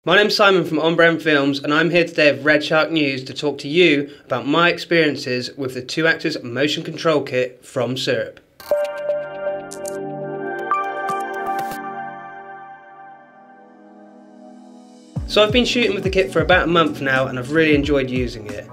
My name's Simon from OnBrand Films, and I'm here today with Red Shark News to talk to you about my experiences with the 2-axis motion control kit from Syrp. So I've been shooting with the kit for about a month now and I've really enjoyed using it.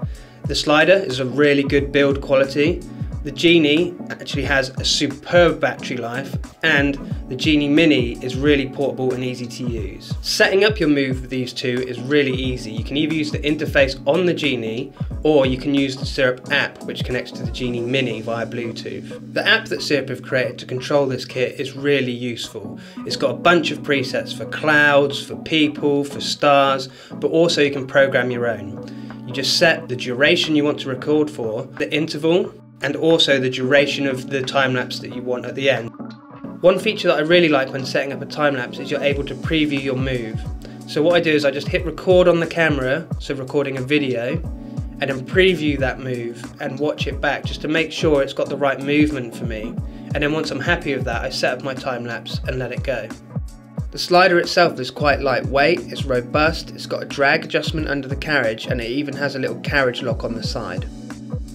The slider is a really good build quality. The Genie actually has a superb battery life, and the Genie Mini is really portable and easy to use. Setting up your move with these two is really easy. You can either use the interface on the Genie or you can use the Syrp app, which connects to the Genie Mini via Bluetooth. The app that Syrp have created to control this kit is really useful. It's got a bunch of presets for clouds, for people, for stars, but also you can program your own. You just set the duration you want to record for, the interval, and also the duration of the time-lapse that you want at the end. One feature that I really like when setting up a time-lapse is you're able to preview your move. So what I do is I just hit record on the camera, so recording a video, and then preview that move and watch it back just to make sure it's got the right movement for me. And then once I'm happy with that, I set up my time-lapse and let it go. The slider itself is quite lightweight, it's robust, it's got a drag adjustment under the carriage, and it even has a little carriage lock on the side.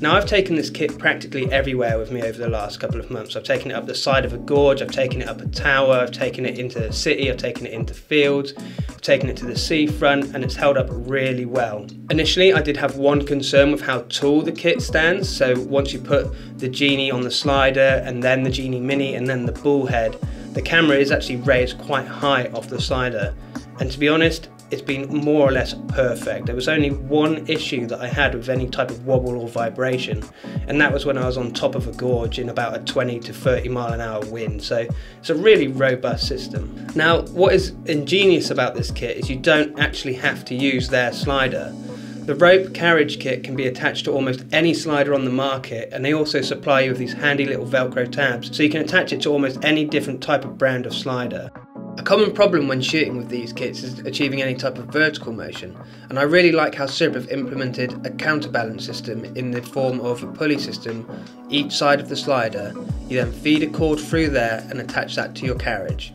Now I've taken this kit practically everywhere with me over the last couple of months. I've taken it up the side of a gorge, I've taken it up a tower, I've taken it into the city, I've taken it into fields, I've taken it to the seafront, and it's held up really well. Initially I did have one concern with how tall the kit stands, so once you put the Genie on the slider and then the Genie Mini and then the bull head, the camera is actually raised quite high off the slider, and to be honest, it's been more or less perfect. There was only one issue that I had with any type of wobble or vibration, and that was when I was on top of a gorge in about a 20 to 30 mile an hour wind, so it's a really robust system. Now what is ingenious about this kit is you don't actually have to use their slider. The rope carriage kit can be attached to almost any slider on the market, and they also supply you with these handy little Velcro tabs so you can attach it to almost any different type of brand of slider. A common problem when shooting with these kits is achieving any type of vertical motion, and I really like how Syrp have implemented a counterbalance system in the form of a pulley system each side of the slider. You then feed a cord through there and attach that to your carriage.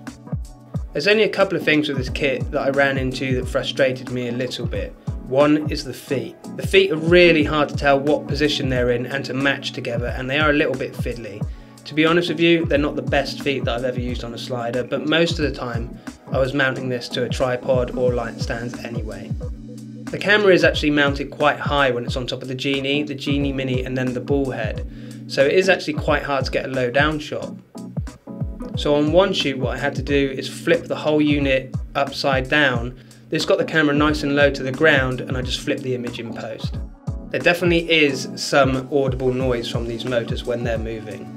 There's only a couple of things with this kit that I ran into that frustrated me a little bit. One is the feet. The feet are really hard to tell what position they're in and to match together, and they are a little bit fiddly. To be honest with you, they're not the best feet that I've ever used on a slider, but most of the time I was mounting this to a tripod or light stands anyway. The camera is actually mounted quite high when it's on top of the Genie Mini and then the bull head, so it is actually quite hard to get a low down shot. So on one shoot what I had to do is flip the whole unit upside down. This got the camera nice and low to the ground and I just flipped the image in post. There definitely is some audible noise from these motors when they're moving.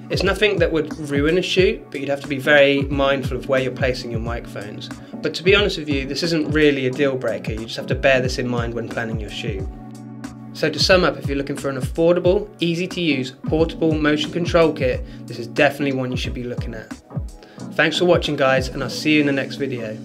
It's nothing that would ruin a shoot, but you'd have to be very mindful of where you're placing your microphones. But to be honest with you, this isn't really a deal breaker, you just have to bear this in mind when planning your shoot. So to sum up, if you're looking for an affordable, easy to use, portable motion control kit, this is definitely one you should be looking at. Thanks for watching guys, and I'll see you in the next video.